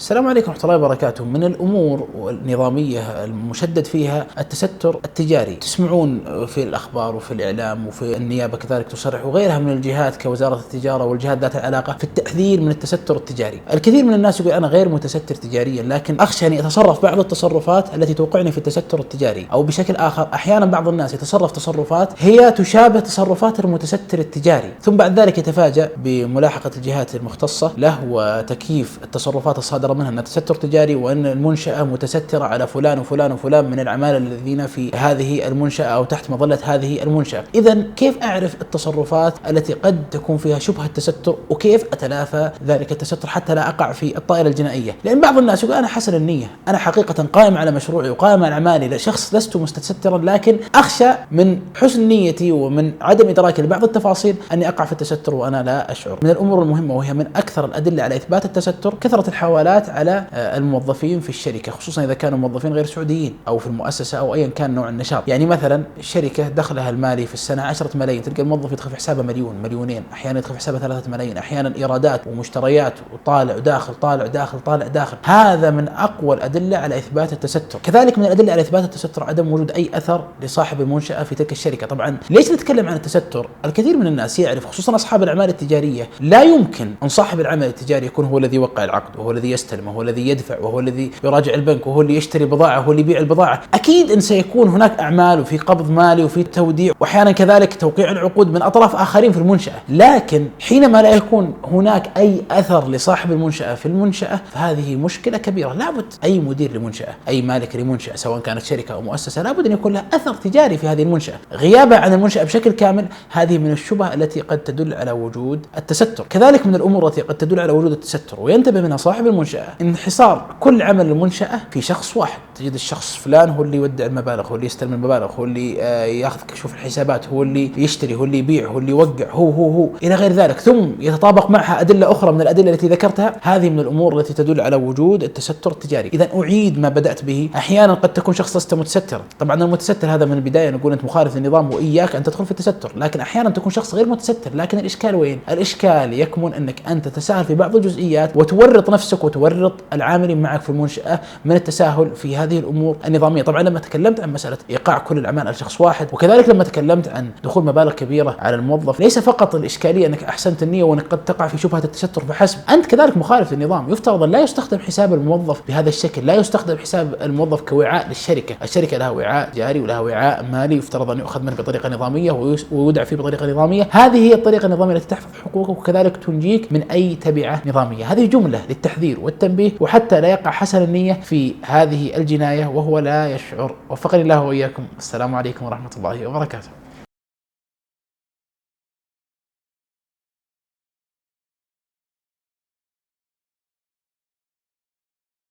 السلام عليكم ورحمة الله وبركاته. من الأمور النظامية المشدد فيها التستر التجاري. تسمعون في الأخبار وفي الإعلام وفي النيابة كذلك تصرح وغيرها من الجهات كوزارة التجارة والجهات ذات العلاقة في التحذير من التستر التجاري. الكثير من الناس يقول أنا غير متستر تجاريا، لكن أخشى أن يتصرف بعض التصرفات التي توقعني في التستر التجاري، أو بشكل آخر أحيانا بعض الناس يتصرف تصرفات هي تشابه تصرفات المتستر التجاري، ثم بعد ذلك يتفاجأ بملاحقة الجهات المختصة له وتكييف التصرفات الصادرة منها أنها تستر تجاري، وأن المنشأة متسترة على فلان وفلان وفلان من العمالة الذين في هذه المنشأة أو تحت مظلة هذه المنشأة. إذا كيف أعرف التصرفات التي قد تكون فيها شبهة تستر، وكيف أتلافى ذلك التستر حتى لا أقع في الطائرة الجنائية؟ لأن بعض الناس يقول أنا حسن النية، أنا حقيقة قائم على مشروعي وقائم على أعمالي، شخص لست مستسترا، لكن أخشى من حسن نيتي ومن عدم إدراكي لبعض التفاصيل أني أقع في التستر وأنا لا أشعر. من الأمور المهمة وهي من أكثر الأدلة على إثبات التستر كثرة الحوالات على الموظفين في الشركة، خصوصا إذا كانوا موظفين غير سعوديين أو في المؤسسة أو أيا كان نوع النشاط. يعني مثلا الشركة دخلها المالي في السنة 10 ملايين، تلقى الموظف يدخل في حسابه مليون مليونين، أحيانا يدخل في حسابه 3 ملايين، أحيانا إيرادات ومشتريات وطالع وداخل طالع داخل طالع داخل. هذا من أقوى الأدلة على إثبات التستر. كذلك من الأدلة على إثبات التستر عدم وجود أي أثر لصاحب المنشأة في تلك الشركة. طبعا ليش نتكلم عن التستر؟ الكثير من الناس يعرف، خصوصا أصحاب الأعمال التجارية، لا يمكن أن صاحب العمل التجاري يكون هو الذي يوقع العقد وهو الذي يستلم وهو الذي يدفع وهو الذي يراجع البنك وهو اللي يشتري بضاعة وهو اللي يبيع البضاعة. أكيد أن سيكون هناك أعمال وفي قبض مالي وفي توديع وأحيانا كذلك توقيع العقود من أطراف آخرين في المنشأة، لكن حينما لا يكون هناك أي أثر لصاحب المنشأة في المنشأة فهذه مشكلة كبيرة. لابد أي مدير لمنشأة، أي مالك لمنشأة سواء كانت شركة أو مؤسسة، لابد أن يكون له أثر تجاري في هذه المنشأة. غيابه عن المنشأة بشكل كامل هذه من الشبه التي قد تدل على وجود التستر. كذلك من الأمور التي قد تدل على وجود التستر وينتبه منها صاحب المنشأة انحصار كل عمل المنشأة في شخص واحد. تجد الشخص فلان هو اللي يودع المبالغ، هو اللي يستلم المبالغ، هو اللي ياخذ كشوف الحسابات، هو اللي يشتري، هو اللي يبيع، هو اللي يوقع، هو إلى غير ذلك، ثم يتطابق معها أدلة أخرى من الأدلة التي ذكرتها. هذه من الأمور التي تدل على وجود التستر التجاري. إذا أعيد ما بدأت به، أحيانا قد تكون شخص لست متستر. طبعا المتستر هذا من البداية نقول أنت مخالف للنظام وإياك أن تدخل في التستر، لكن أحيانا تكون شخص غير متستر. لكن الإشكال وين؟ الإشكال يكمن أنك أنت تتساهل في بعض الجزئيات وتورط نفسك وتورط العاملين معك في المنشأة من التساهل في هذه الأمور النظامية. طبعا لما تكلمت عن مسألة إيقاع كل الأعمال على شخص واحد، وكذلك لما تكلمت عن دخول مبالغ كبيرة على الموظف، ليس فقط الإشكالية أنك أحسنت النية وأنك قد تقع في شبهة التستر فحسب، أنت كذلك مخالف للنظام. يفترض أن لا يستخدم حساب الموظف بهذا الشكل، لا يستخدم حساب الموظف كوعاء للشركة. الشركة لها وعاء جاري ولها وعاء مالي، يفترض أن يؤخذ منه بطريقة نظامية ويودع فيه بطريقة نظامية. هذه هي الطريقة النظامية التي تحفظ حقوقك وكذلك تنجيك من أي تبعة نظامية. هذه جملة للتحذير والتنبيه، وحتى لا يقع حسن النية في هذه الجناية وهو لا يشعر. وفقني الله وإياكم. السلام عليكم ورحمة الله وبركاته.